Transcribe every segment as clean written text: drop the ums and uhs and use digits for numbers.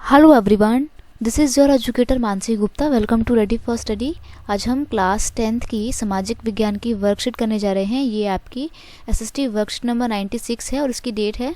Hello everyone, this is your educator Mansi Gupta. Welcome to ready for study. आज हम class 10th की सामाजिक विज्ञान की वर्कशीट करने जा रहे हैं। ये आपकी एसएसटी वर्कशीट नंबर 96 है और इसकी डेट है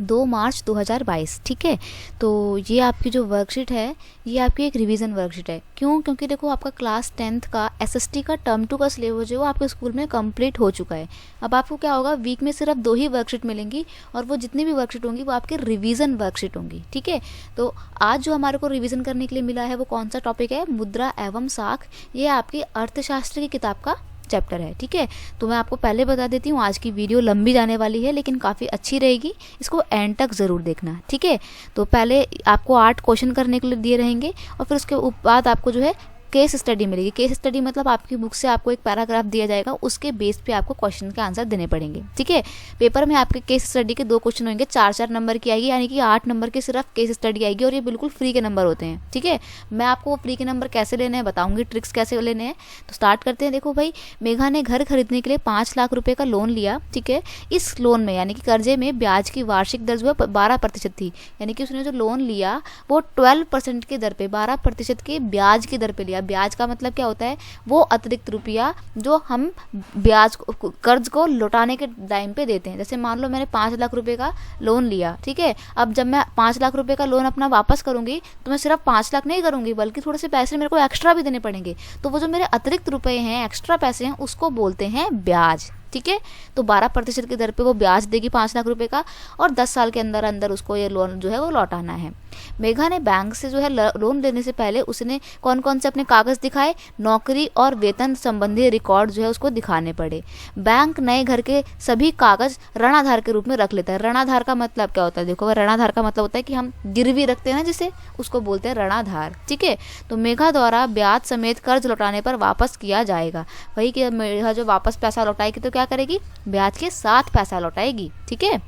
2 मार्च 2022। ठीक है, तो ये आपकी जो वर्कशीट है ये आपकी एक रिवीजन वर्कशीट है। क्यों? क्योंकि देखो आपका क्लास 10th का एसएसटी का टर्म 2 का सिलेबस जो है वो आपके स्कूल में कंप्लीट हो चुका है। अब आपको क्या होगा, वीक में सिर्फ 2 ही वर्कशीट मिलेंगी और वो जितनी भी वर्कशीट होंगी वो आपकी रिवीजन वर्कशीट होंगी। ठीक है, तो आज जो हमारे को रिवीजन करने के लिए मिला है वो कौन सा टॉपिक है? मुद्रा एवं साख। ये आपकी अर्थशास्त्र की किताब का चैप्टर है। ठीक है, तो मैं आपको पहले बता देती हूँ आज की वीडियो लंबी जाने वाली है लेकिन काफ़ी अच्छी रहेगी, इसको एंड तक ज़रूर देखना। ठीक है, तो पहले आपको 8 क्वेश्चन करने के लिए दिए रहेंगे और फिर उसके बाद आपको जो है केस स्टडी मिलेगी। केस स्टडी मतलब आपकी बुक से आपको एक पैराग्राफ दिया जाएगा, उसके बेस पे आपको क्वेश्चन के आंसर देने पड़ेंगे। ठीक है, पेपर में आपके केस स्टडी के 2 क्वेश्चन होंगे, 4-4 नंबर की आएगी, यानी कि 8 नंबर की सिर्फ केस स्टडी आएगी और ये बिल्कुल फ्री के नंबर होते हैं। ठीक है, मैं आपको वो फ्री के नंबर कैसे लेने हैं बताऊंगी, ट्रिक्स कैसे लेने हैं। तो स्टार्ट करते हैं। देखो भाई, मेघा ने घर खरीदने के लिए 5 लाख रुपए का लोन लिया। ठीक है, इस लोन में यानी कि कर्जे में ब्याज की वार्षिक दर जो है 12% थी, यानी कि उसने जो लोन लिया वो 12% की दर पे, 12% के ब्याज की दर पे लिया। ब्याज का मतलब क्या होता है? वो अतिरिक्त रुपया जो हम ब्याज कर्ज को लौटाने के टाइम पे देते हैं। जैसे मान लो मैंने 5 लाख रुपए का लोन लिया। ठीक है, अब जब मैं 5 लाख रुपए का लोन अपना वापस करूंगी तो मैं सिर्फ 5 लाख नहीं करूंगी बल्कि थोड़े से पैसे मेरे को एक्स्ट्रा भी देने पड़ेंगे। तो वो जो मेरे अतिरिक्त रुपए हैं, एक्स्ट्रा पैसे हैं, उसको बोलते हैं ब्याज। ठीक है, तो 12% की दर पे वो ब्याज देगी 5 लाख रुपए का और 10 साल के अंदर अंदर उसको ये लोन जो है वो लौटाना है। मेघा ने बैंक से जो है लोन लेने से पहले उसने कौन कौन से अपने कागज दिखाए? नौकरी और वेतन संबंधी रिकॉर्ड जो है उसको दिखाने पड़े। बैंक नए घर के सभी कागज ऋणाधार के रूप में रख लेता है। ऋणाधार का मतलब क्या होता है? देखो, ऋणाधार का मतलब होता है कि हम गिरवी रखते हैं ना, जिसे उसको बोलते हैं ऋणाधार। ठीक है, तो मेघा द्वारा ब्याज समेत कर्ज लौटाने पर वापस किया जाएगा। वही कि मेघा जो वापस पैसा लौटाएगी तो क्या करेगी? ब्याज के साथ पैसा लौटाएगी। ठीक है,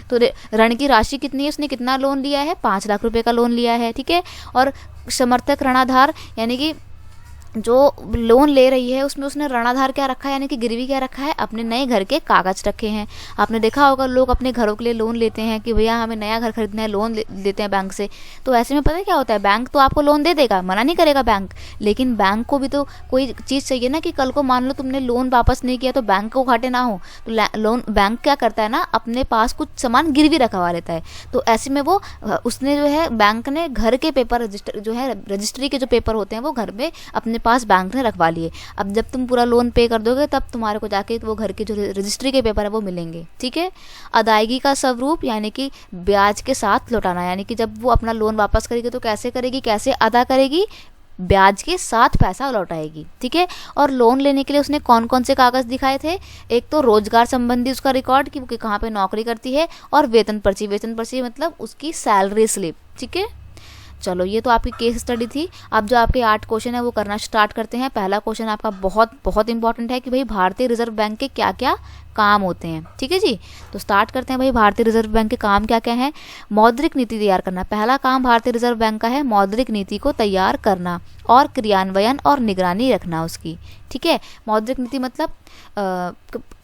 तो ऋण की राशि कितनी है? उसने कितना लोन लिया है? 5 लाख रुपए का लोन लिया है। ठीक है, और समर्थक ऋणाधार यानी कि जो लोन ले रही है उसमें उसने ऋणाधार क्या रखा है, यानी कि गिरवी क्या रखा है? अपने नए घर के कागज रखे हैं। आपने देखा होगा लोग अपने घरों के लिए लोन लेते हैं कि भैया हमें नया घर खरीदना है, लोन लेते हैं बैंक से। तो ऐसे में पता है क्या होता है? बैंक तो आपको लोन दे देगा, मना नहीं करेगा बैंक, लेकिन बैंक को भी तो कोई चीज़ चाहिए ना कि कल को मान लो तुमने लोन वापस नहीं किया तो बैंक को घाटे ना हो। तो लोन बैंक क्या करता है ना, अपने पास कुछ सामान गिरवी रखवा लेता है। तो ऐसे में वो उसने जो है बैंक ने घर के पेपर रजिस्टर जो है रजिस्ट्री के जो पेपर होते हैं वो घर में अपने पास बैंक ने रखवा लिए। अब जब तुम पूरा लोन पे कर दोगे तब तुम्हारे को जाके वो घर के जो रजिस्ट्री के पेपर है वो मिलेंगे। ठीक है, अदायगी का स्वरूप यानी कि ब्याज के साथ लौटाना, यानी कि जब वो अपना लोन वापस करेगी तो कैसे करेगी, कैसे अदा करेगी? ब्याज के साथ पैसा लौटाएगी। ठीक है, और लोन लेने के लिए उसने कौन कौन से कागज दिखाए थे? एक तो रोजगार संबंधी उसका रिकॉर्ड कि वो कहाँ पे नौकरी करती है, और वेतन पर्ची। वेतन पर्ची मतलब उसकी सैलरी स्लिप। ठीक है, चलो ये तो आपकी केस स्टडी थी। अब जो आपके 8 क्वेश्चन है वो करना स्टार्ट करते हैं। पहला क्वेश्चन आपका बहुत बहुत इंपॉर्टेंट है कि भाई भारतीय रिजर्व बैंक के क्या क्या काम होते हैं। ठीक है जी, तो स्टार्ट करते हैं। भाई भारतीय रिजर्व बैंक के काम क्या क्या हैं? मौद्रिक नीति तैयार करना। पहला काम भारतीय रिजर्व बैंक का है मौद्रिक नीति को तैयार करना और क्रियान्वयन और निगरानी रखना उसकी। ठीक है, मौद्रिक नीति मतलब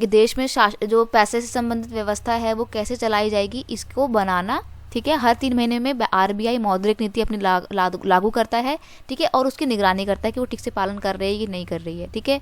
देश में जो पैसे से संबंधित व्यवस्था है वो कैसे चलाई जाएगी, इसको बनाना। ठीक है, हर 3 महीने में आरबीआई मौद्रिक नीति अपनी लागू करता है। ठीक है, और उसकी निगरानी करता है कि वो ठीक से पालन कर रही है कि नहीं कर रही है। ठीक है,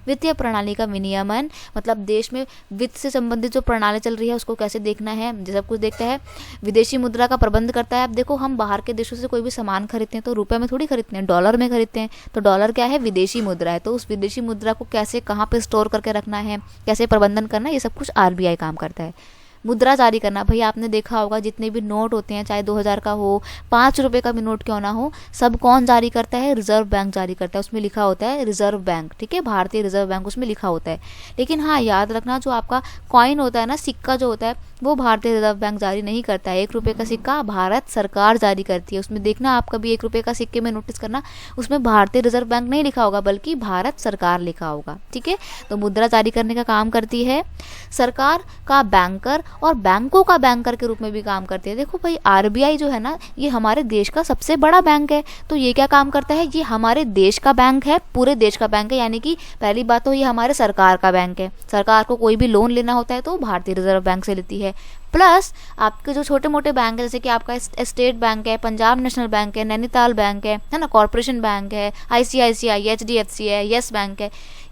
वित्तीय प्रणाली का विनियमन मतलब देश में वित्त से संबंधित जो प्रणाली चल रही है उसको कैसे देखना है, सब कुछ देखता है। विदेशी मुद्रा का प्रबंध करता है। अब देखो, हम बाहर के देशों से कोई भी सामान खरीदते हैं तो रुपए में थोड़ी खरीदते हैं, डॉलर में खरीदते हैं। तो डॉलर क्या है? विदेशी मुद्रा है। तो उस विदेशी मुद्रा को कैसे, कहाँ पे स्टोर करके रखना है, कैसे प्रबंधन करना है, ये सब कुछ आरबीआई काम करता है। मुद्रा जारी करना। भैया आपने देखा होगा जितने भी नोट होते हैं, चाहे 2000 का हो, 5 रुपए का भी नोट क्यों ना हो, सब कौन जारी करता है? रिजर्व बैंक जारी करता है। उसमें लिखा होता है रिजर्व बैंक। ठीक है, भारतीय रिजर्व बैंक उसमें लिखा होता है। लेकिन हाँ, याद रखना जो आपका कॉइन होता है ना, सिक्का जो होता है, वो भारतीय रिजर्व बैंक जारी नहीं करता है। 1 रुपये का सिक्का भारत सरकार जारी करती है। उसमें देखना आप कभी 1 रुपये का सिक्के में नोटिस करना, उसमें भारतीय रिजर्व बैंक नहीं लिखा होगा बल्कि भारत सरकार लिखा होगा। ठीक है, तो मुद्रा जारी करने का काम करती है सरकार का बैंकर और बैंकों का बैंकर के रूप में भी काम करती है। देखो भाई, आरबीआई जो है ना, ये हमारे देश का सबसे बड़ा बैंक है। तो ये क्या काम करता है? ये हमारे देश का बैंक है, पूरे देश का बैंक है। यानी कि पहली बात तो ये हमारे सरकार का बैंक है। सरकार को कोई भी लोन लेना होता है तो भारतीय रिजर्व बैंक से लेती है। है, प्लस आपके जो छोटे मोटे बैंक है जैसे कि आपका स्टेट बैंक है, पंजाब नेशनल बैंक है, नैनीताल बैंक है ना, कॉर्पोरेशन बैंक है, ICICI, HDFC है, यस बैंक है,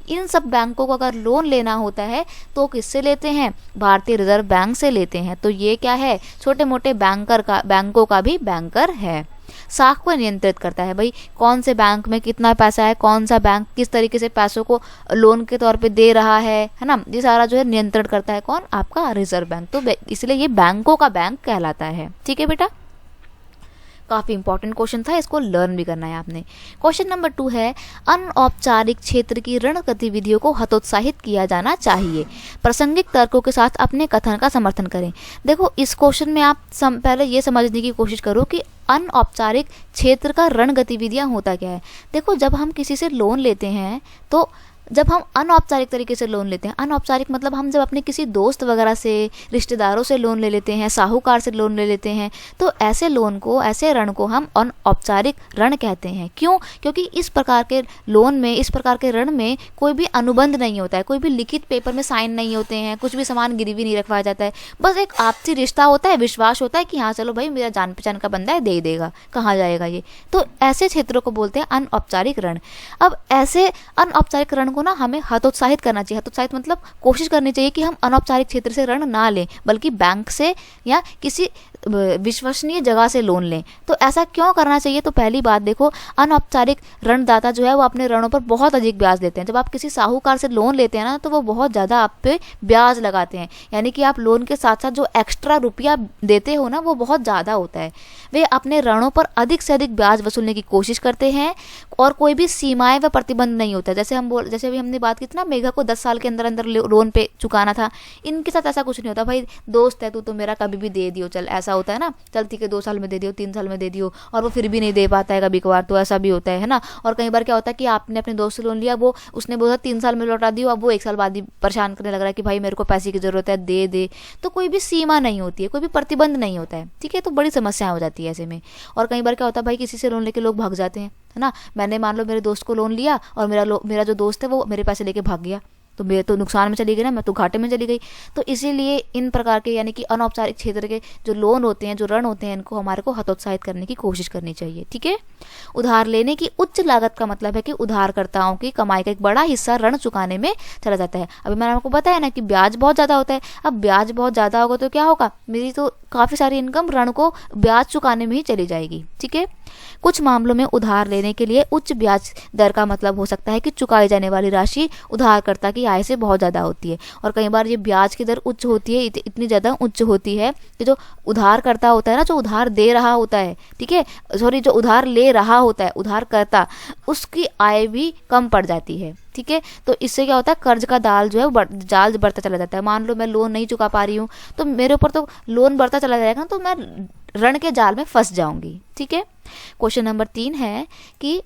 इन सब बैंकों को अगर लोन लेना होता है तो किससे लेते हैं? भारतीय रिजर्व बैंक से लेते हैं। तो ये क्या है? छोटे मोटे बैंकों का भी बैंकर है। साख को नियंत्रित करता है, भाई कौन से बैंक में कितना पैसा है, कौन सा बैंक किस तरीके से पैसों को लोन के तौर पे दे रहा है ना, ये सारा जो है नियंत्रण करता है कौन? आपका रिजर्व बैंक। तो इसलिए ये बैंकों का बैंक कहलाता है। ठीक है बेटा, काफ़ी इंपॉर्टेंट क्वेश्चन था, इसको लर्न भी करना है आपने। क्वेश्चन नंबर 2 है, अनौपचारिक क्षेत्र की ऋण गतिविधियों को हतोत्साहित किया जाना चाहिए। प्रासंगिक तर्कों के साथ अपने कथन का समर्थन करें। देखो इस क्वेश्चन में आप पहले ये समझने की कोशिश करो कि अनौपचारिक क्षेत्र का ऋण गतिविधियां होता क्या है। देखो जब हम किसी से लोन लेते हैं तो जब हम अनौपचारिक तरीके से लोन लेते हैं, अनौपचारिक मतलब हम जब अपने किसी दोस्त वगैरह से, रिश्तेदारों से लोन ले लेते हैं, साहूकार से लोन ले लेते हैं, तो ऐसे लोन को, ऐसे ऋण को हम अनौपचारिक ऋण कहते हैं। क्यों? क्योंकि इस प्रकार के लोन में, इस प्रकार के ऋण में कोई भी अनुबंध नहीं होता है, कोई भी लिखित पेपर में साइन नहीं होते हैं, कुछ भी सामान गिरवी नहीं रखवाया जाता है, बस एक आपसी रिश्ता होता है, विश्वास होता है कि हाँ चलो भाई मेरा जान पहचान का बंदा है, दे ही देगा, कहाँ जाएगा ये। तो ऐसे क्षेत्रों को बोलते हैं अनौपचारिक ऋण। अब ऐसे अनौपचारिक ऋण को ना हमें हतोत्साहित करना चाहिए। हतोत्साहित मतलब कोशिश करनी चाहिए कि हम अनौपचारिक क्षेत्र से ऋण ना लें, बल्कि बैंक से या किसी विश्वसनीय जगह से लोन लें। तो ऐसा क्यों करना चाहिए? तो पहली बात देखो, अनौपचारिक ऋणदाता जो है वो अपने ऋणों पर बहुत अधिक ब्याज देते हैं। जब आप किसी साहूकार से लोन लेते हैं ना तो वो बहुत ज़्यादा आप पे ब्याज लगाते हैं, यानी कि आप लोन के साथ साथ जो एक्स्ट्रा रुपया देते हो ना वो बहुत ज़्यादा होता है। वे अपने ऋणों पर अधिक से अधिक ब्याज वसूलने की कोशिश करते हैं और कोई भी सीमाएं व प्रतिबंध नहीं होता है। जैसे अभी हमने बात की थी ना, मेघा को 10 साल के अंदर अंदर लोन पे चुकाना था, इनके साथ ऐसा कुछ नहीं होता। भाई दोस्त है तू तो मेरा कभी भी दे दियो, चल ऐसा होता है ना, चल ठीक है 2 साल में दे दियो, 3 साल में दे दियो, और वो फिर भी नहीं दे पाता है कभी कभार, तो ऐसा भी होता है ना। और कई बार क्या होता है कि आपने अपने दोस्त से लोन लिया, वो उसने बोला 3 साल में लौटा दियो, अब वो 1 साल बाद ही परेशान करने लग रहा है कि भाई मेरे को पैसे की जरूरत है, दे दे। तो कोई भी सीमा नहीं होती है, कोई भी प्रतिबंध नहीं होता है। ठीक है, तो बड़ी समस्या हो जाती है ऐसे में। और कई बार क्या होता है भाई, किसी से लोन लेके लोग भाग जाते हैं, है ना। मैंने मान लो मेरे दोस्त को लोन लिया और मेरा जो दोस्त है वो मेरे पैसे लेके भाग गया, तो मेरे तो नुकसान में चली गई ना, मैं तो घाटे में चली गई। तो इसीलिए इन प्रकार के यानी कि अनौपचारिक क्षेत्र के जो लोन होते हैं, जो ऋण होते हैं, इनको हमारे को हतोत्साहित करने की कोशिश करनी चाहिए। ठीक है। उधार लेने की उच्च लागत का मतलब है कि उधारकर्ताओं की कमाई का एक बड़ा हिस्सा ऋण चुकाने में चला जाता है। अभी मैंने आपको बताया ना कि ब्याज बहुत ज़्यादा होता है। अब ब्याज बहुत ज़्यादा होगा तो क्या होगा, मेरी तो काफ़ी सारी इनकम ऋण को ब्याज चुकाने में ही चली जाएगी। ठीक है। कुछ मामलों में उधार लेने के लिए उच्च ब्याज दर का मतलब हो सकता है कि चुकाई जाने वाली राशि उधारकर्ता की आय से बहुत ज़्यादा होती है। और कई बार ये ब्याज की दर उच्च होती है, इतनी ज़्यादा उच्च होती है कि जो उधारकर्ता होता है ना, जो उधार दे रहा होता है, ठीक है, सॉरी, जो उधार ले रहा होता है उधारकर्ता, उसकी आय भी कम पड़ जाती है। ठीक है। तो इससे क्या होता है, कर्ज का जाल जो है जाल बढ़ता चला जाता है। मान लो मैं लोन नहीं चुका पा रही हूँ तो मेरे ऊपर तो लोन बढ़ता चला जाएगा, तो मैं ऋण के जाल में फंस जाऊंगी। ठीक है। क्वेश्चन नंबर 3 है कि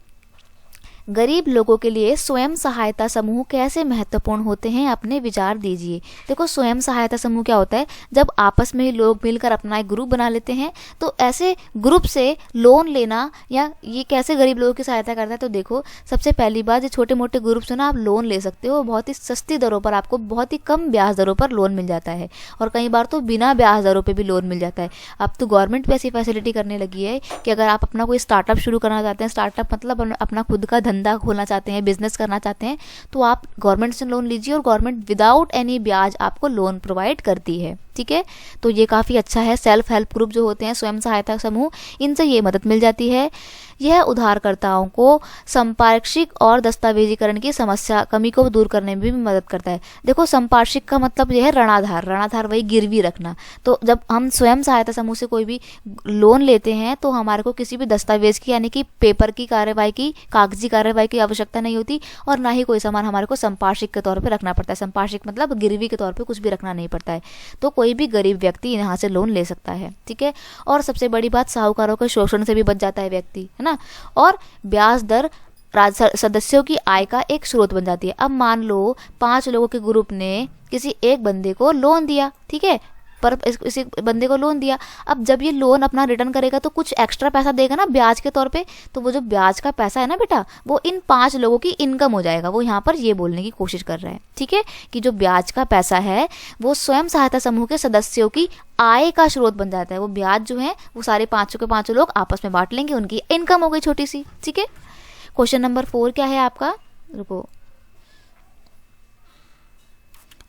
गरीब लोगों के लिए स्वयं सहायता समूह कैसे महत्वपूर्ण होते हैं, अपने विचार दीजिए। देखो स्वयं सहायता समूह क्या होता है, जब आपस में ही लोग मिलकर अपना एक ग्रुप बना लेते हैं, तो ऐसे ग्रुप से लोन लेना या ये कैसे गरीब लोगों की सहायता करता है। तो देखो सबसे पहली बात, ये छोटे मोटे ग्रुप से ना आप लोन ले सकते हो, बहुत ही सस्ती दरों पर, आपको बहुत ही कम ब्याज दरों पर लोन मिल जाता है, और कई बार तो बिना ब्याज दरों पर भी लोन मिल जाता है। अब तो गवर्नमेंट भी ऐसी फैसिलिटी करने लगी है कि अगर आप अपना कोई स्टार्टअप शुरू करना चाहते हैं, स्टार्टअप मतलब अपना खुद का धंधा खोलना चाहते हैं, बिजनेस करना चाहते हैं, तो आप गवर्नमेंट से लोन लीजिए और गवर्नमेंट विदाउट एनी ब्याज आपको लोन प्रोवाइड करती है। ठीक है। तो ये काफ़ी अच्छा है। सेल्फ हेल्प ग्रुप जो होते हैं, स्वयं सहायता समूह, इनसे ये मदद मिल जाती है। यह उधारकर्ताओं को संपार्श्विक और दस्तावेजीकरण की समस्या कमी को दूर करने में भी मदद करता है। देखो संपार्श्विक का मतलब यह है ऋणाधार, ऋणाधार वही गिरवी रखना। तो जब हम स्वयं सहायता समूह से कोई भी लोन लेते हैं तो हमारे को किसी भी दस्तावेज की यानी कि पेपर की कार्यवाही की, कागजी कार्यवाही की आवश्यकता नहीं होती, और ना ही कोई सामान हमारे को संपार्श्विक के तौर पर रखना पड़ता है। संपार्श्विक मतलब गिरवी के तौर पर कुछ भी रखना नहीं पड़ता है। तो कोई भी गरीब व्यक्ति यहाँ से लोन ले सकता है। ठीक है। और सबसे बड़ी बात, साहूकारों के शोषण से भी बच जाता है व्यक्ति, है ना। और ब्याज दर सदस्यों की आय का एक स्रोत बन जाती है। अब मान लो 5 लोगों के ग्रुप ने किसी एक बंदे को लोन दिया, ठीक है, पर इसी बंदे को लोन दिया। अब जब ये लोन अपना रिटर्न करेगा तो कुछ एक्स्ट्रा पैसा देगा ना ब्याज के तौर पे, तो वो जो ब्याज का पैसा है ना बेटा, वो इन 5 लोगों की इनकम हो जाएगा। वो यहाँ पर ये बोलने की कोशिश कर रहा है, ठीक है, कि जो ब्याज का पैसा है वो स्वयं सहायता समूह के सदस्यों की आय का स्रोत बन जाता है। वो ब्याज जो है वो सारे 5 के 5 लोग आपस में बांट लेंगे, उनकी इनकम हो गई छोटी सी, ठीक है। क्वेश्चन नंबर 4 क्या है आपका, रुको,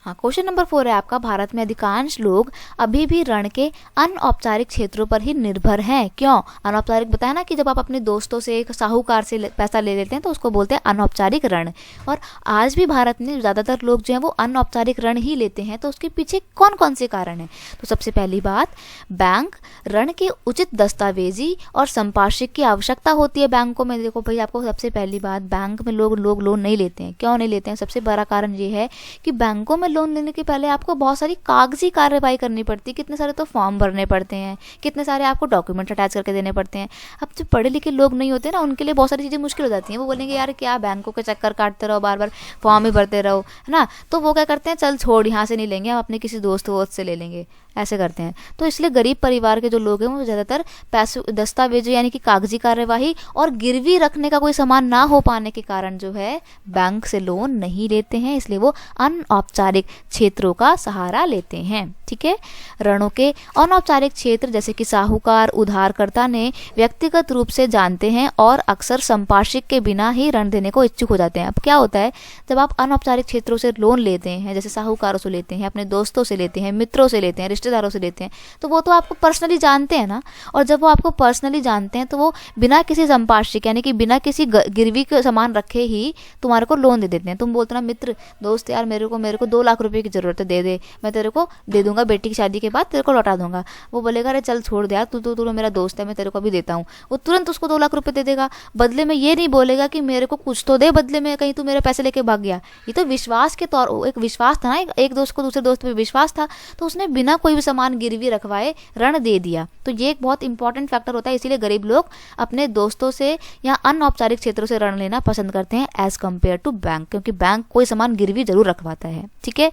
हाँ, क्वेश्चन नंबर 4 है आपका, भारत में अधिकांश लोग अभी भी ऋण के अनौपचारिक क्षेत्रों पर ही निर्भर हैं। क्यों? अनौपचारिक बताया ना कि जब आप अपने दोस्तों से, एक साहूकार से पैसा ले लेते हैं तो उसको बोलते हैं अनौपचारिक ऋण। और आज भी भारत में ज़्यादातर लोग जो हैं वो अनौपचारिक ऋण ही लेते हैं। तो उसके पीछे कौन कौन से कारण हैं? तो सबसे पहली बात, बैंक ऋण के उचित दस्तावेजी और संपार्श्विक की आवश्यकता होती है बैंकों में। देखो भाई, आपको सबसे पहली बात, बैंक में लोग लोन नहीं लेते हैं। क्यों नहीं लेते हैं? सबसे बड़ा कारण ये है कि बैंकों में लोन लेने के पहले आपको बहुत सारी कागजी कार्रवाई करनी पड़ती है। कितने सारे तो फॉर्म भरने पड़ते हैं, कितने सारे आपको डॉक्यूमेंट अटैच करके देने पड़ते हैं। अब जो पढ़े लिखे लोग नहीं होते ना, उनके लिए बहुत सारी चीज़ें मुश्किल हो जाती हैं। वो बोलेंगे यार क्या बैंकों के चक्कर काटते रहो, बार बार फॉर्म ही भरते रहो, है ना। तो वो क्या करते हैं, चल छोड़, यहाँ से नहीं लेंगे, हम अपने किसी दोस्त वोस्त से ले लेंगे, ऐसे करते हैं। तो इसलिए गरीब परिवार के जो लोग हैं वो ज़्यादातर पैसे, दस्तावेज यानी कि कागजी कार्यवाही और गिरवी रखने का कोई सामान ना हो पाने के कारण जो है बैंक से लोन नहीं लेते हैं। इसलिए वो अनौपचारिक क्षेत्रों का सहारा लेते हैं, ठीक है। ऋणों के अनौपचारिक क्षेत्र जैसे कि साहूकार, उधारकर्ता ने व्यक्तिगत रूप से जानते हैं और अक्सर संपार्श्विक के बिना ही ऋण देने को इच्छुक हो जाते हैं। अब क्या होता है, जब आप अनौपचारिक क्षेत्रों से लोन लेते हैं, जैसे साहूकारों से लेते हैं, अपने दोस्तों से लेते हैं, मित्रों से लेते हैं, रिश्तेदारों से लेते हैं, तो वो तो आपको पर्सनली जानते हैं ना। और जब वो आपको पर्सनली जानते हैं तो वो बिना किसी संपार्श्विक यानी कि बिना किसी गिरवी के सामान रखे ही तुम्हारे को लोन दे देते हैं। तुम बोलते ना, मित्र, दोस्त, यार मेरे को 2 लाख रुपए की जरूरत है, दे दे, मैं तेरे को दे दूंगा, बेटी की शादी के बाद तेरे को लौटा दूंगा। वो बोलेगा अरे चल छोड़ दे यार, तू मेरा दोस्त है, मैं तेरे को अभी देता हूँ। वो तुरंत उसको 2 लाख रुपए दे देगा। बदले में ये नहीं बोलेगा कि मेरे को कुछ तो दे बदले में, कहीं तू मेरे पैसे लेके भाग गया। ये तो विश्वास के तौर, एक विश्वास था ना, एक दोस्त को दूसरे दोस्त पे विश्वास था, तो उसने बिना कोई भी सामान गिरवी रखवाए ऋण दे दिया। तो ये एक बहुत इंपॉर्टेंट फैक्टर होता है। इसीलिए गरीब लोग अपने दोस्तों से या अनौपचारिक क्षेत्रों से ऋण लेना पसंद करते हैं एज कम्पेयर टू बैंक, क्योंकि बैंक कोई सामान गिरवी जरूर रखवाता है, ठीक है।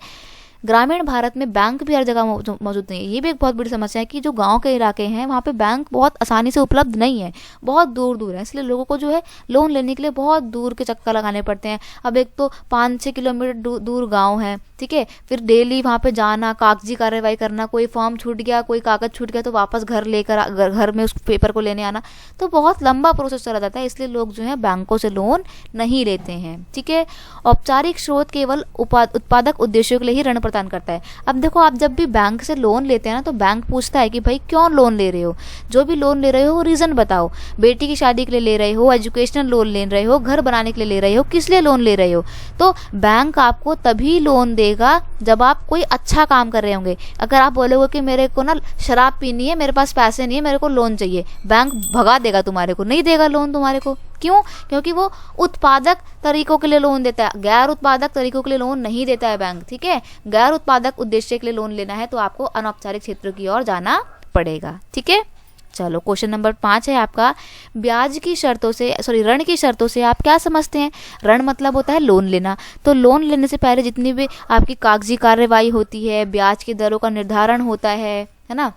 ग्रामीण भारत में बैंक भी हर जगह मौजूद नहीं है। ये भी एक बहुत बड़ी समस्या है कि जो गांव के इलाके हैं वहाँ पे बैंक बहुत आसानी से उपलब्ध नहीं है, बहुत दूर दूर है। इसलिए लोगों को जो है लोन लेने के लिए बहुत दूर के चक्कर लगाने पड़ते हैं। अब एक तो 5-6 किलोमीटर दूर गांव है, ठीक है, फिर डेली वहाँ पे जाना, कागजी कार्रवाई करना, कोई फॉर्म छूट गया, कोई कागज छूट गया तो वापस घर में उस पेपर को लेने आना, तो बहुत लंबा प्रोसेस चला जाता है। इसलिए लोग जो है बैंकों से लोन नहीं लेते हैं, ठीक है। औपचारिक स्रोत केवल उत्पादक उद्देश्यों के लिए ही ऋण प्रदान करता है। अब देखो, आप जब भी बैंक से लोन लेते हैं ना, तो बैंक पूछता है कि भाई क्यों लोन ले रहे हो, जो भी लोन ले रहे हो रीजन बताओ। बेटी की शादी के लिए ले रहे हो, एजुकेशनल लोन ले रहे हो, घर बनाने के लिए ले रहे हो, किस लिए लोन ले रहे हो। तो बैंक आपको तभी लोन देगा जब आप कोई अच्छा काम कर रहे होंगे। अगर आप बोलोगे कि मेरे को ना शराब पीनी है, मेरे पास पैसे नहीं है, मेरे को लोन चाहिए, बैंक भगा देगा तुम्हारे को, नहीं देगा लोन तुम्हारे को। क्यों? क्योंकि वो उत्पादक तरीकों के लिए लोन देता है, गैर उत्पादक तरीकों के लिए लोन नहीं देता है बैंक, ठीक है। गैर उत्पादक उद्देश्य के लिए लोन लेना है तो आपको अनौपचारिक क्षेत्रों की ओर जाना पड़ेगा, ठीक है। चलो, क्वेश्चन नंबर 5 है आपका, ब्याज की शर्तों से, ऋण की शर्तों से आप क्या समझते हैं? ऋण मतलब होता है लोन लेना। तो लोन लेने से पहले जितनी भी आपकी कागजी कार्रवाई होती है, ब्याज की दरों का निर्धारण होता है ना,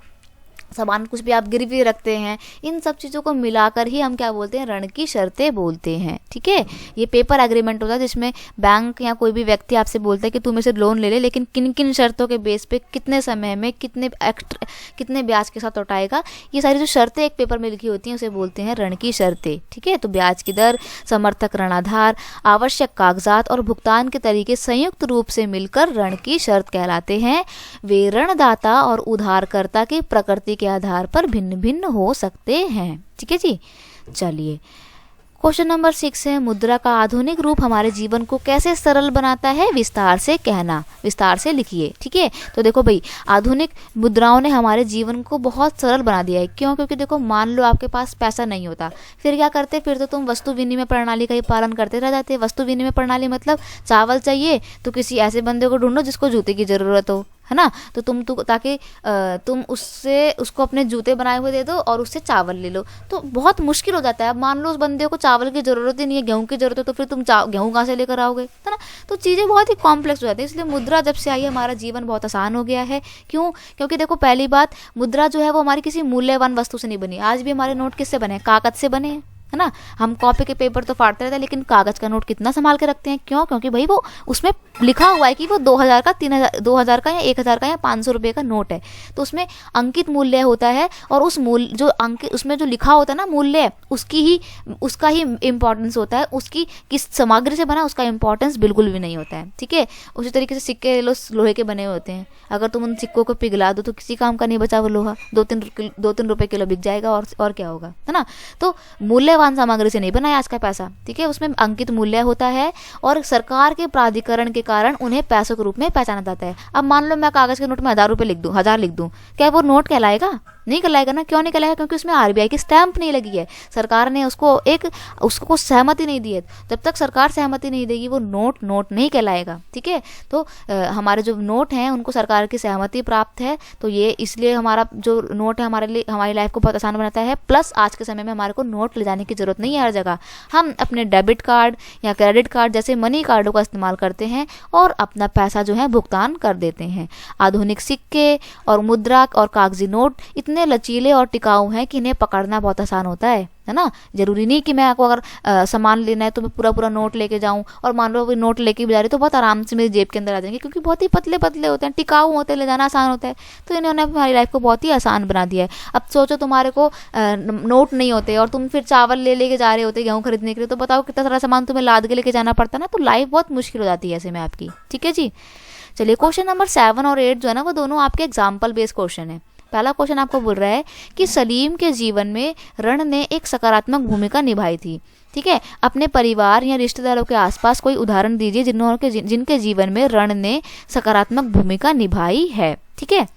सामान कुछ भी आप गिरवी रखते हैं, इन सब चीज़ों को मिलाकर ही हम क्या बोलते हैं, ऋण की शर्तें बोलते हैं, ठीक है। ये पेपर एग्रीमेंट होता है जिसमें बैंक या कोई भी व्यक्ति आपसे बोलता है कि तुम इसे लोन ले ले, लेकिन किन किन शर्तों के बेस पे, कितने समय में, कितने ब्याज के साथ लौटाएगा, ये सारी जो शर्तें एक पेपर में लिखी होती हैं उसे बोलते हैं ऋण की शर्तें, ठीक है। तो ब्याज की दर, समर्थक ऋणाधार, आवश्यक कागजात और भुगतान के तरीके संयुक्त रूप से मिलकर ऋण की शर्त कहलाते हैं। वे ऋणदाता और उधारकर्ता की प्रकृति के आधार पर भिन्न भिन्न हो सकते हैं, ठीक है जी। चलिए, क्वेश्चन नंबर 6 है, मुद्रा का आधुनिक रूप हमारे जीवन को कैसे सरल बनाता है? विस्तार से कहना, विस्तार से लिखिए, ठीक है। तो देखो भाई, आधुनिक मुद्राओं ने हमारे जीवन को बहुत सरल बना दिया है। क्यों? क्योंकि देखो, मान लो आपके पास पैसा नहीं होता, फिर क्या करते? फिर तो तुम वस्तु विनिमय प्रणाली का ही पालन करते रह जाते। वस्तु विनिमय प्रणाली मतलब चावल चाहिए तो किसी ऐसे बंदे को ढूंढो जिसको जूते की जरूरत हो, है ना। तो ताकि तुम उसको अपने जूते बनाए हुए दे दो और उससे चावल ले लो, तो बहुत मुश्किल हो जाता है। अब मान लो उस बंदे को चावल की ज़रूरत ही नहीं है, गेहूं की ज़रूरत है, तो फिर तुम गेहूं कहाँ से लेकर आओगे, है ना। तो चीज़ें बहुत ही कॉम्प्लेक्स हो जाती है। इसलिए मुद्रा जब से आई है हमारा जीवन बहुत आसान हो गया है। क्यों? क्योंकि देखो, पहली बात, मुद्रा जो है वो हमारी किसी मूल्यवान वस्तु से नहीं बनी। आज भी हमारे नोट किससे बने हैं? कागज से बने हैं, है ना। हम कॉपी के पेपर तो फाड़ते रहते हैं, लेकिन कागज का नोट कितना संभाल के रखते हैं। क्यों? क्योंकि भाई वो उसमें लिखा हुआ है कि वो 2000 का, 2000 का या 1000 का या 500 रुपये का नोट है, तो उसमें अंकित मूल्य होता है। और उस मूल्य जो उसमें जो लिखा होता है ना मूल्य, उसका ही इम्पोर्टेंस होता है। उसकी किस सामग्री से बना उसका इम्पोर्टेंस बिल्कुल भी नहीं होता है, ठीक है। उसी तरीके से सिक्के लोहे के बने होते हैं, अगर तुम उन सिक्कों को पिघला दो तो किसी काम का नहीं बचा वो लोहा, 2-3 रुपए किलो बिक जाएगा, और क्या होगा, है ना। तो मूल्यवान सामग्री से नहीं बना है आज का पैसा, ठीक है। उसमें अंकित मूल्य होता है और सरकार के प्राधिकरण के कारण उन्हें पैसों के रूप में पहचाना जाता है। अब मान लो मैं कागज के नोट में 1000 रुपये लिख दूं, 1000 लिख दूं, क्या वो नोट कहलाएगा? नहीं कहलाएगा ना। क्यों नहीं कहलाएगा? क्योंकि उसमें आरबीआई की स्टैंप नहीं लगी है, सरकार ने उसको सहमति नहीं दी है। जब तक सरकार सहमति नहीं देगी वो नोट नहीं कहलाएगा, ठीक है। तो हमारे जो नोट हैं उनको सरकार की सहमति प्राप्त है, तो ये इसलिए हमारा जो नोट है हमारी लाइफ को बहुत आसान बनाता है। प्लस आज के समय में हमारे को नोट ले जाने की जरूरत नहीं है हर जगह। हम अपने डेबिट कार्ड या क्रेडिट कार्ड जैसे मनी कार्डों का इस्तेमाल करते हैं और अपना पैसा जो है भुगतान कर देते हैं। आधुनिक सिक्के और मुद्रा और कागजी नोट इतने लचीले और टिकाऊ हैं कि इन्हें पकड़ना बहुत आसान होता है ना। जरूरी नहीं कि मैं आपको अगर सामान लेना है तो मैं पूरा नोट लेके जाऊं, और मान लो वो नोट लेके भी जा रही तो बहुत आराम से मेरी जेब के अंदर आ जाएंगे, क्योंकि बहुत ही पतले पतले होते हैं, टिकाऊ होते हैं, ले जाना आसान होता है। तो इन्होंने हमारी लाइफ को बहुत ही आसान बना दिया है। अब सोचो तुम्हारे को नोट नहीं होते और तुम फिर चावल लेके जा रहे होते गेहूँ खरीदने के लिए, तो बताओ कितना सारा सामान तुम्हें लाद के लेके जाना पड़ता ना। तो लाइफ बहुत मुश्किल हो जाती है ऐसे में आपकी, ठीक है जी। चलिए, क्वेश्चन नंबर 7 और 8 जो है ना वो दोनों आपके एग्जाम्पल बेस्ड क्वेश्चन है। पहला क्वेश्चन आपको बोल रहा है कि सलीम के जीवन में ऋण ने एक सकारात्मक भूमिका निभाई थी, ठीक है। अपने परिवार या रिश्तेदारों के आसपास कोई उदाहरण दीजिए जिनके जीवन में ऋण ने सकारात्मक भूमिका निभाई है, ठीक है।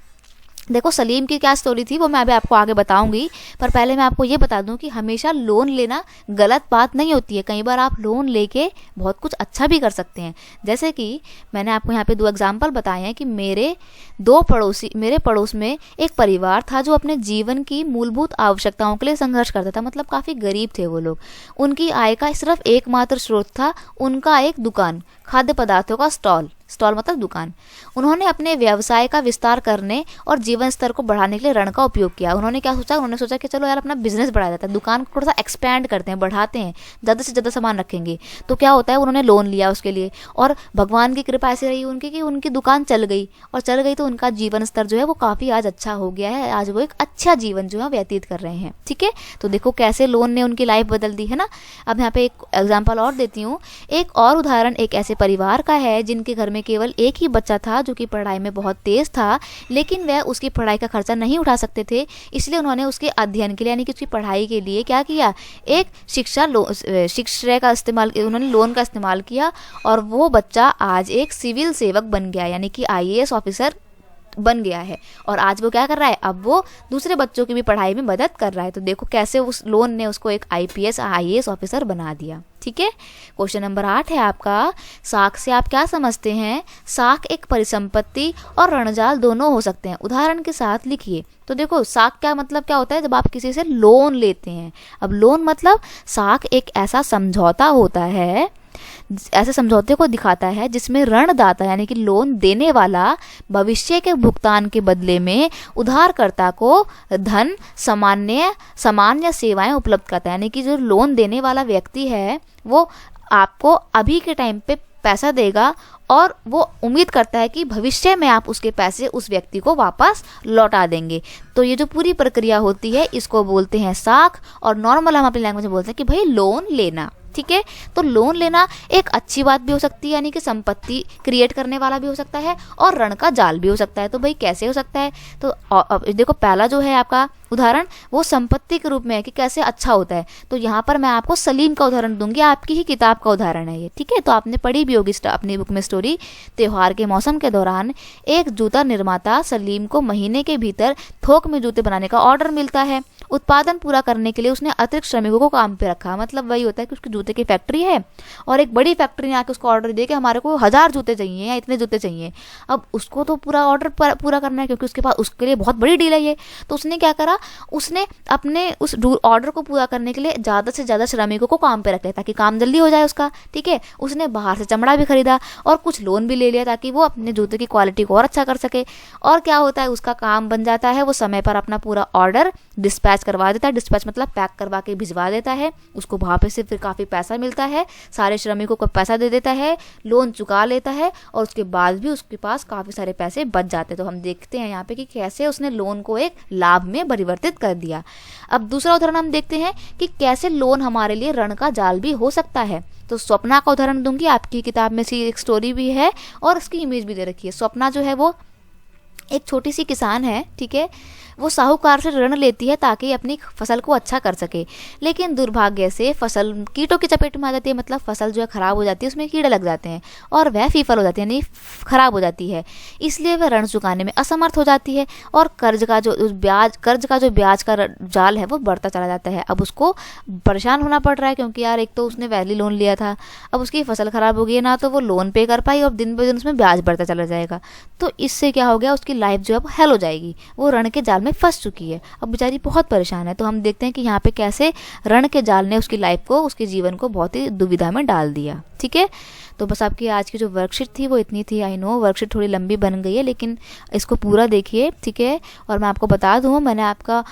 देखो, सलीम की क्या स्टोरी थी वो मैं अभी आपको आगे बताऊंगी, पर पहले मैं आपको ये बता दूं कि हमेशा लोन लेना गलत बात नहीं होती है। कई बार आप लोन लेके बहुत कुछ अच्छा भी कर सकते हैं। जैसे कि मैंने आपको यहाँ पे 2 एग्जाम्पल बताए हैं कि मेरे पड़ोस में एक परिवार था जो अपने जीवन की मूलभूत आवश्यकताओं के लिए संघर्ष करता था। मतलब काफ़ी गरीब थे वो लोग। उनकी आय का सिर्फ एकमात्र स्रोत था उनका एक दुकान, खाद्य पदार्थों का स्टॉल मतलब दुकान। उन्होंने अपने व्यवसाय का विस्तार करने और जीवन स्तर को बढ़ाने के लिए ऋण का उपयोग किया। उन्होंने सोचा कि चलो यार अपना बिजनेस बढ़ाया जाता है, दुकान को थोड़ा सा एक्सपैंड करते हैं, बढ़ाते हैं, ज़्यादा से ज़्यादा सामान रखेंगे। तो क्या होता है, उन्होंने लोन लिया उसके लिए, और भगवान की कृपा ऐसी रही उनकी कि उनकी दुकान चल गई तो उनका जीवन स्तर जो है वो काफ़ी आज अच्छा हो गया है। आज वो एक अच्छा जीवन जो है व्यतीत कर रहे हैं, ठीक है। तो देखो कैसे लोन ने उनकी लाइफ बदल दी, है ना। अब यहाँ पे एक एग्जाम्पल और देती हूँ। एक और उदाहरण एक ऐसे परिवार का है जिनके घर में केवल एक ही बच्चा था जो कि पढ़ाई में बहुत तेज था, लेकिन वह उसकी पढ़ाई का खर्चा नहीं उठा सकते थे। इसलिए उन्होंने उसके अध्ययन के लिए यानी कि उसकी पढ़ाई के लिए क्या किया, एक उन्होंने लोन का इस्तेमाल किया, और वो बच्चा आज एक सिविल सेवक बन गया, यानी कि IAS ऑफिसर बन गया है। और आज वो क्या कर रहा है, अब वो दूसरे बच्चों की भी पढ़ाई में मदद कर रहा है। तो देखो कैसे उस लोन ने उसको एक IAS ऑफिसर बना दिया, ठीक है। क्वेश्चन नंबर 8 है आपका, साख से आप क्या समझते हैं। साख एक परिसंपत्ति और ऋणजाल दोनों हो सकते हैं, उदाहरण के साथ लिखिए। तो देखो, साख क्या मतलब क्या होता है, जब आप किसी से लोन लेते हैं। अब लोन मतलब साख एक ऐसा समझौता होता है, ऐसे समझौते को दिखाता है जिसमें ऋणदाता यानी कि लोन देने वाला भविष्य के भुगतान के बदले में उधारकर्ता को धन, सामान या सेवाएं उपलब्ध करता है। यानी कि जो लोन देने वाला व्यक्ति है वो आपको अभी के टाइम पे पैसा देगा और वो उम्मीद करता है कि भविष्य में आप उसके पैसे उस व्यक्ति को वापस लौटा देंगे। तो ये जो पूरी प्रक्रिया होती है इसको बोलते हैं साख, और नॉर्मल हम अपनी लैंग्वेज में बोलते हैं कि भाई लोन लेना, ठीक है। तो लोन लेना एक अच्छी बात भी हो सकती है, यानी कि संपत्ति क्रिएट करने वाला भी हो सकता है, और ऋण का जाल भी हो सकता है। तो भाई कैसे हो सकता है, तो अब देखो पहला जो है आपका उदाहरण वो संपत्ति के रूप में है कि कैसे अच्छा होता है। तो यहाँ पर मैं आपको सलीम का उदाहरण दूंगी, आपकी ही किताब का उदाहरण है ये, ठीक है। तो आपने पढ़ी भी होगी अपनी बुक में स्टोरी। त्योहार के मौसम के दौरान एक जूता निर्माता सलीम को महीने के भीतर थोक में जूते बनाने का ऑर्डर मिलता है, उत्पादन पूरा करने के लिए उसने अतिरिक्त श्रमिकों को काम पे रखा। मतलब वही होता है कि उसकी जूते की फैक्ट्री है और एक बड़ी फैक्ट्री ने आके उसको ऑर्डर दिया कि हमारे को 1000 जूते चाहिए या इतने जूते चाहिए। अब उसको तो पूरा ऑर्डर पूरा करना है क्योंकि उसके पास उसके लिए बहुत बड़ी डील है ये। तो उसने क्या करा, उसने अपने उस ऑर्डर को पूरा करने के लिए ज़्यादा से ज़्यादा श्रमिकों को काम पे रख लिया ताकि काम जल्दी हो जाए उसका। ठीक है, उसने बाहर से चमड़ा भी खरीदा और कुछ लोन भी ले लिया ताकि वो अपने जूते की क्वालिटी को और अच्छा कर सके। और क्या होता है, उसका काम बन जाता है, वो समय पर अपना पूरा ऑर्डर डिस्पैच करवा देता है। डिस्पैच मतलब पैक करवा के भिजवा देता है। उसको वहाँ पे से फिर काफ़ी पैसा मिलता है, सारे श्रमिकों को पैसा दे देता है, लोन चुका लेता है और उसके बाद भी उसके पास काफ़ी सारे पैसे बच जाते हैं। तो हम देखते हैं यहाँ पे कि कैसे उसने लोन को एक लाभ में परिवर्तित कर दिया। अब दूसरा उदाहरण हम देखते हैं कि कैसे लोन हमारे लिए रण का जाल भी हो सकता है। तो स्वप्ना का उदाहरण दूंगी, आपकी किताब में से एक स्टोरी भी है और उसकी इमेज भी दे रखी है। स्वप्ना जो है वो एक छोटी सी किसान है। ठीक है, वो साहूकार से ऋण लेती है ताकि अपनी फसल को अच्छा कर सके, लेकिन दुर्भाग्य से फसल कीटों की चपेट में आ जाती है। मतलब फसल जो है ख़राब हो जाती है, उसमें कीड़े लग जाते हैं और वह फीफल हो जाती है, यानी ख़राब हो जाती है। इसलिए वह ऋण चुकाने में असमर्थ हो जाती है और कर्ज का जो ब्याज का जाल है वो बढ़ता चला जाता है। अब उसको परेशान होना पड़ रहा है क्योंकि यार एक तो उसने पहले लोन लिया था, अब उसकी फसल ख़राब हो गई है, ना तो वो लोन पे कर पाई और दिन ब दिन उसमें ब्याज बढ़ता चला जाएगा। तो इससे क्या हो गया, उसकी लाइफ जो है वो हेल हो जाएगी, वो ऋण के जाल में फंस चुकी है। अब बेचारी बहुत परेशान है। तो हम देखते हैं कि यहाँ पे कैसे ऋण के जाल ने उसकी लाइफ को, उसके जीवन को बहुत ही दुविधा में डाल दिया। ठीक है, तो बस आपकी आज की जो वर्कशीट थी वो इतनी थी। आई नो वर्कशीट थोड़ी लंबी बन गई है, लेकिन इसको पूरा देखिए। ठीक है, और मैं आपको बता दूँ, मैंने आपका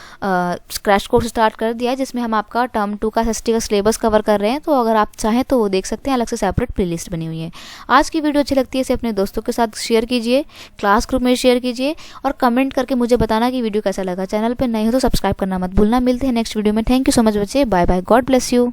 क्रैश कोर्स स्टार्ट कर दिया है जिसमें हम आपका टर्म 2 का एसएसटी का सिलेबस कवर कर रहे हैं। तो अगर आप चाहें तो वो देख सकते हैं, अलग से सेपरेट प्लेलिस्ट बनी हुई है। आज की वीडियो अच्छी लगती है इसे अपने दोस्तों के साथ शेयर कीजिए, क्लास ग्रुप में शेयर कीजिए और कमेंट करके मुझे बताना कि वीडियो कैसा लगा। चैनल पर नए हो तो सब्सक्राइब करना मत भूलना। मिलते हैं नेक्स्ट वीडियो में। थैंक यू सो मच बच्चे, bye bye, God bless you.